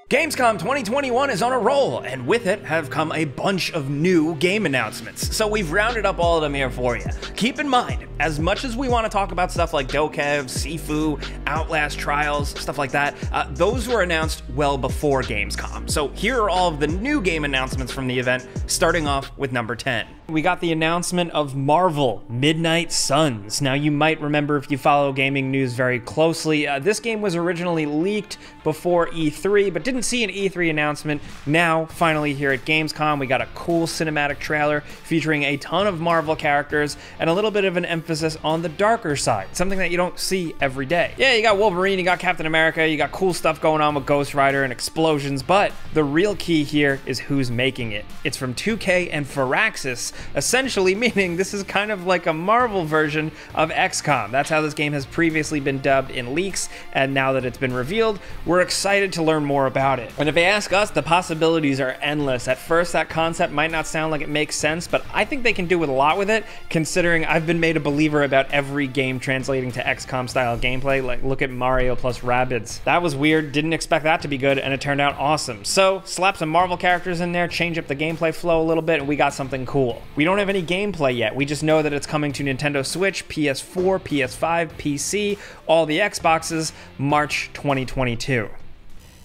Gamescom 2021 is on a roll, and with it have come a bunch of new game announcements. So we've rounded up all of them here for you. Keep in mind, as much as we want to talk about stuff like Dokkev, Sifu, Outlast Trials, stuff like that, those were announced well before Gamescom. So here are all of the new game announcements from the event, starting off with number 10. We got the announcement of Marvel Midnight Suns. Now you might remember if you follow gaming news very closely, this game was originally leaked before E3, but didn't see an E3 announcement. Now, finally here at Gamescom, we got a cool cinematic trailer featuring a ton of Marvel characters and a little bit of an emphasis on the darker side, something that you don't see every day. Yeah, you got Wolverine, you got Captain America, you got cool stuff going on with Ghost Rider and explosions, but the real key here is who's making it. It's from 2K and Firaxis, essentially meaning this is kind of like a Marvel version of XCOM. That's how this game has previously been dubbed in leaks, and now that it's been revealed, we're excited to learn more about it. And if they ask us, the possibilities are endless. At first, that concept might not sound like it makes sense, but I think they can do a lot with it, considering I've been made a believer about every game translating to XCOM style gameplay. Like, look at Mario plus Rabbids. That was weird, didn't expect that to be good, and it turned out awesome. So, slap some Marvel characters in there, change up the gameplay flow a little bit, and we got something cool. We don't have any gameplay yet, we just know that it's coming to Nintendo Switch, PS4, PS5, PC, all the Xboxes, March 2022.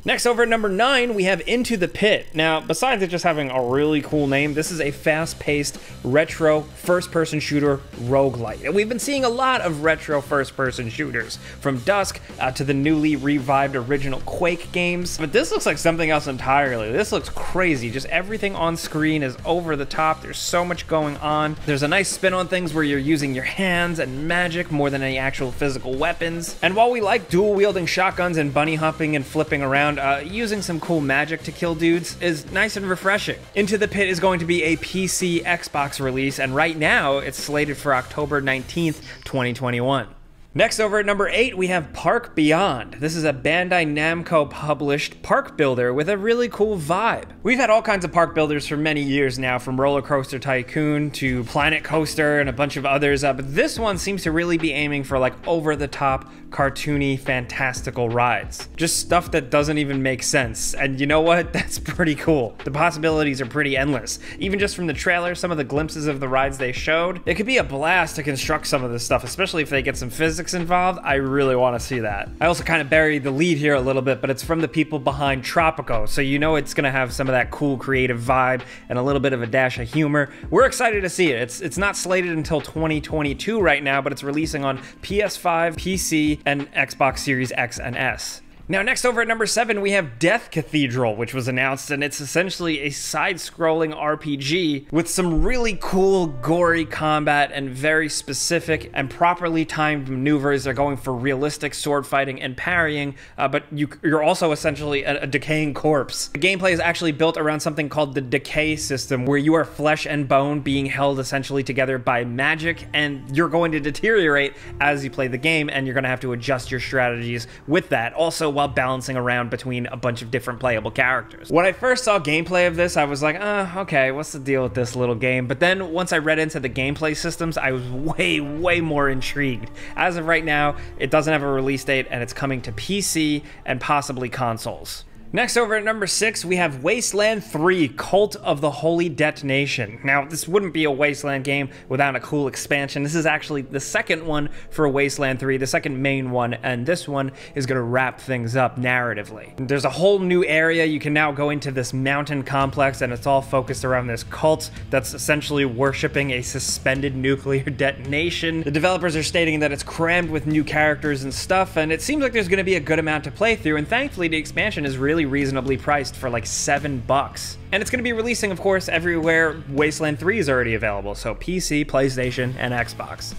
Next, over at number 9, we have Into the Pit. Now, besides it just having a really cool name, this is a fast-paced, retro, first-person shooter roguelite. And we've been seeing a lot of retro first-person shooters, from Dusk to the newly revived original Quake games. But this looks like something else entirely. This looks crazy. Just everything on screen is over the top. There's so much going on. There's a nice spin on things where you're using your hands and magic more than any actual physical weapons. And while we like dual-wielding shotguns and bunny hopping and flipping around, using some cool magic to kill dudes is nice and refreshing. Into the Pit is going to be a PC Xbox release, and right now it's slated for October 19th, 2021. Next, over at number 8, we have Park Beyond. This is a Bandai Namco published park builder with a really cool vibe. We've had all kinds of park builders for many years now, from Roller Coaster Tycoon to Planet Coaster and a bunch of others, but this one seems to really be aiming for like over-the-top, cartoony, fantastical rides. Just stuff that doesn't even make sense. And you know what? That's pretty cool. The possibilities are pretty endless. Even just from the trailer, some of the glimpses of the rides they showed, it could be a blast to construct some of this stuff, especially if they get some physics involved. I really want to see that. I also kind of buried the lead here a little bit, but it's from the people behind Tropico, so you know it's gonna have some of that cool creative vibe and a little bit of a dash of humor. We're excited to see it. It's not slated until 2022 right now, but it's releasing on PS5, PC, and Xbox Series X and S. Now, next, over at number 7, we have Death Cathedral, which was announced, and it's essentially a side-scrolling RPG with some really cool, gory combat and very specific and properly timed maneuvers. They're going for realistic sword fighting and parrying, but you're also essentially a decaying corpse. The gameplay is actually built around something called the decay system, where you are flesh and bone being held essentially together by magic, and you're going to deteriorate as you play the game, and you're going to have to adjust your strategies with that. Also, while balancing around between a bunch of different playable characters. When I first saw gameplay of this, I was like, okay, what's the deal with this little game? But then once I read into the gameplay systems, I was way more intrigued. As of right now, it doesn't have a release date, and it's coming to PC and possibly consoles. Next, over at number 6, we have Wasteland III, Cult of the Holy Detonation. Now, this wouldn't be a Wasteland game without a cool expansion. This is actually the second one for Wasteland 3, the second main one, and this one is going to wrap things up narratively. There's a whole new area. You can now go into this mountain complex, and it's all focused around this cult that's essentially worshipping a suspended nuclear detonation. The developers are stating that it's crammed with new characters and stuff, and it seems like there's going to be a good amount to play through, and thankfully the expansion is really reasonably priced for like $7. And it's going to be releasing, of course, everywhere Wasteland 3 is already available, so PC, PlayStation, and Xbox.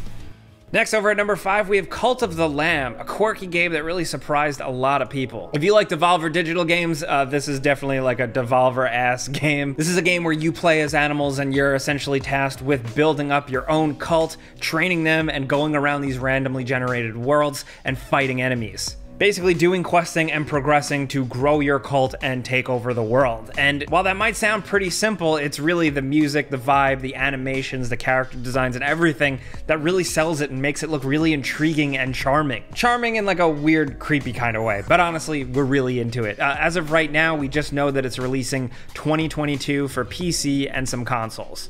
Next, over at number 5, we have Cult of the Lamb, a quirky game that really surprised a lot of people. If you like Devolver Digital games, this is definitely like a Devolver-ass game. This is a game where you play as animals and you're essentially tasked with building up your own cult, training them, and going around these randomly generated worlds and fighting enemies. Basically doing questing and progressing to grow your cult and take over the world. And while that might sound pretty simple, it's really the music, the vibe, the animations, the character designs, and everything that really sells it and makes it look really intriguing and charming. Charming in like a weird, creepy kind of way, but honestly, we're really into it. As of right now, we just know that it's releasing 2022 for PC and some consoles.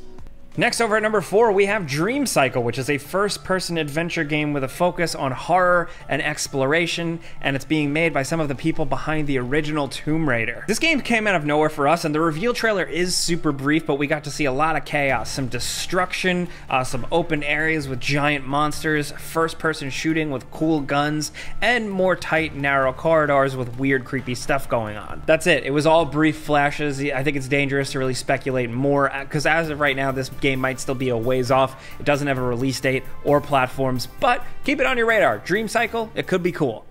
Next, over at number 4, we have Dream Cycle, which is a first-person adventure game with a focus on horror and exploration, and it's being made by some of the people behind the original Tomb Raider. This game came out of nowhere for us, and the reveal trailer is super brief, but we got to see a lot of chaos, some destruction, some open areas with giant monsters, first-person shooting with cool guns, and more tight, narrow corridors with weird, creepy stuff going on. That's it. It was all brief flashes. I think it's dangerous to really speculate more, because as of right now, this game might still be a ways off. It doesn't have a release date or platforms, but keep it on your radar. Dream Cycle, it could be cool.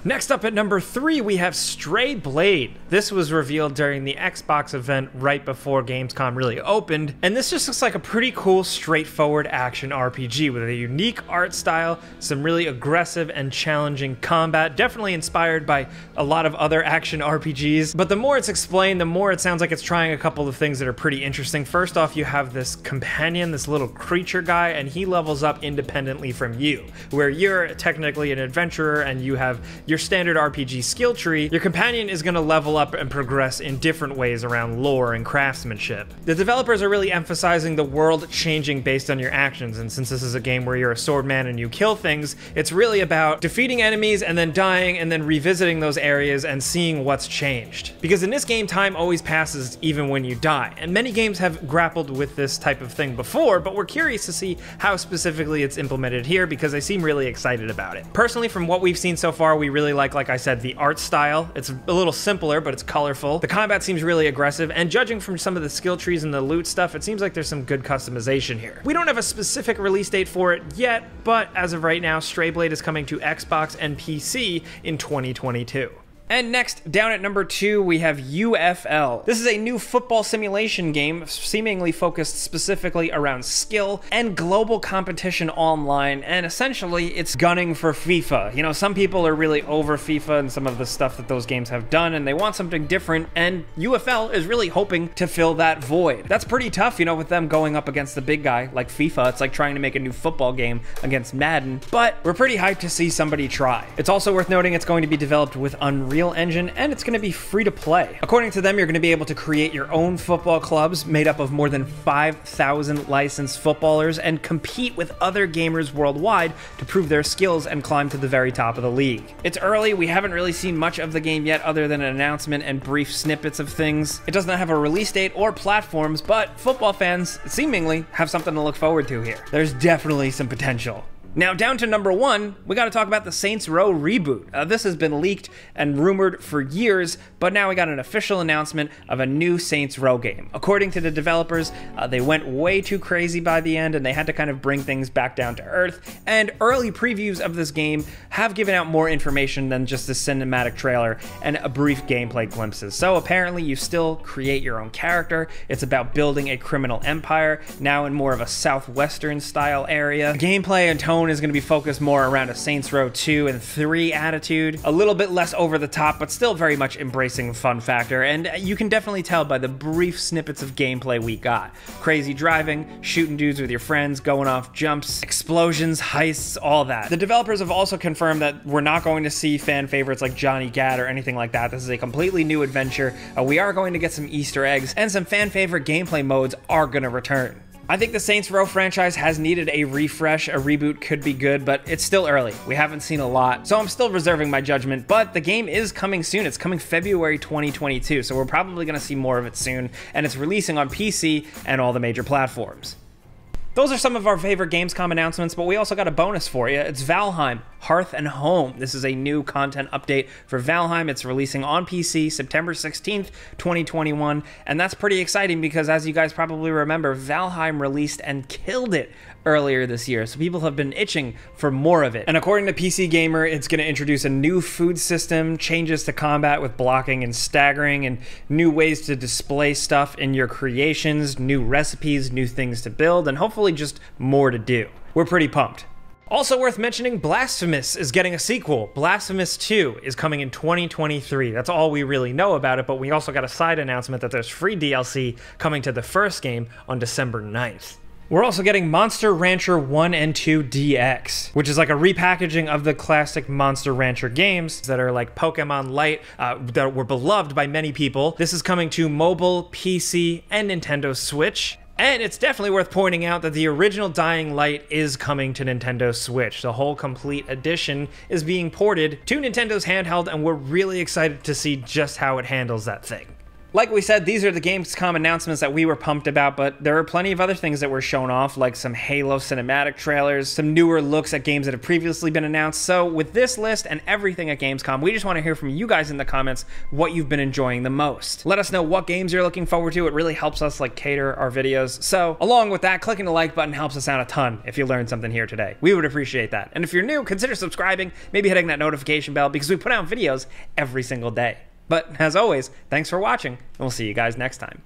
Next up at number 3, we have Stray Blade. This was revealed during the Xbox event right before Gamescom really opened, and this just looks like a pretty cool, straightforward action RPG with a unique art style, some really aggressive and challenging combat, definitely inspired by a lot of other action RPGs. But the more it's explained, the more it sounds like it's trying a couple of things that are pretty interesting. First off, you have this companion, this little creature guy, and he levels up independently from you, where you're technically an adventurer and you have your standard RPG skill tree. Your companion is going to level up and progress in different ways around lore and craftsmanship. The developers are really emphasizing the world changing based on your actions, and since this is a game where you're a swordman and you kill things, it's really about defeating enemies and then dying and then revisiting those areas and seeing what's changed. Because in this game, time always passes even when you die, and many games have grappled with this type of thing before, but we're curious to see how specifically it's implemented here because they seem really excited about it. Personally, from what we've seen so far, we really like I said, the art style. It's a little simpler, but it's colorful. The combat seems really aggressive, and judging from some of the skill trees and the loot stuff, it seems like there's some good customization here. We don't have a specific release date for it yet, but as of right now, Stray Blade is coming to Xbox and PC in 2022. And next, down at number 2, we have UFL. This is a new football simulation game seemingly focused specifically around skill and global competition online, and essentially it's gunning for FIFA. You know, some people are really over FIFA and some of the stuff that those games have done, and they want something different, and UFL is really hoping to fill that void. That's pretty tough, you know, with them going up against the big guy like FIFA. It's like trying to make a new football game against Madden, but we're pretty hyped to see somebody try. It's also worth noting it's going to be developed with Unreal Engine, and it's going to be free to play. According to them, you're going to be able to create your own football clubs made up of more than 5,000 licensed footballers and compete with other gamers worldwide to prove their skills and climb to the very top of the league. It's early, we haven't really seen much of the game yet other than an announcement and brief snippets of things. It doesn't have a release date or platforms, but football fans seemingly have something to look forward to here. There's definitely some potential. Now, down to number 1, we got to talk about the Saints Row reboot. This has been leaked and rumored for years, but now we got an official announcement of a new Saints Row game. According to the developers, they went way too crazy by the end, and they had to kind of bring things back down to earth, and early previews of this game have given out more information than just the cinematic trailer and a brief gameplay glimpses. So apparently you still create your own character. It's about building a criminal empire, now in more of a southwestern style area. Gameplay and tone is going to be focused more around a Saints Row 2 and 3 attitude, a little bit less over the top, but still very much embracing fun factor, and you can definitely tell by the brief snippets of gameplay we got. Crazy driving, shooting dudes with your friends, going off jumps, explosions, heists, all that. The developers have also confirmed that we're not going to see fan favorites like Johnny Gat or anything like that. This is a completely new adventure. We are going to get some Easter eggs, and some fan favorite gameplay modes are going to return. I think the Saints Row franchise has needed a refresh. A reboot could be good, but it's still early. We haven't seen a lot, so I'm still reserving my judgment, but the game is coming soon. It's coming February 2022, so we're probably going to see more of it soon, and it's releasing on PC and all the major platforms. Those are some of our favorite Gamescom announcements, but we also got a bonus for you. It's Valheim Hearth and Home. This is a new content update for Valheim. It's releasing on PC September 16th, 2021, and that's pretty exciting because, as you guys probably remember, Valheim released and killed it earlier this year, so people have been itching for more of it. And according to PC Gamer, it's going to introduce a new food system, changes to combat with blocking and staggering, and new ways to display stuff in your creations, new recipes, new things to build, and hopefully just more to do. We're pretty pumped. Also worth mentioning, Blasphemous is getting a sequel. Blasphemous 2 is coming in 2023. That's all we really know about it, but we also got a side announcement that there's free DLC coming to the first game on December 9th. We're also getting Monster Rancher 1 and 2 DX, which is like a repackaging of the classic Monster Rancher games that are like Pokemon Light, that were beloved by many people. This is coming to mobile, PC, and Nintendo Switch. And it's definitely worth pointing out that the original Dying Light is coming to Nintendo Switch. The whole complete edition is being ported to Nintendo's handheld, and we're really excited to see just how it handles that thing. Like we said, these are the Gamescom announcements that we were pumped about, but there are plenty of other things that were shown off, like some Halo cinematic trailers, some newer looks at games that have previously been announced. So with this list and everything at Gamescom, we just want to hear from you guys in the comments what you've been enjoying the most. Let us know what games you're looking forward to. It really helps us like cater our videos. So along with that, clicking the like button helps us out a ton if you learned something here today. We would appreciate that. And if you're new, consider subscribing, maybe hitting that notification bell, because we put out videos every single day. But as always, thanks for watching, and we'll see you guys next time.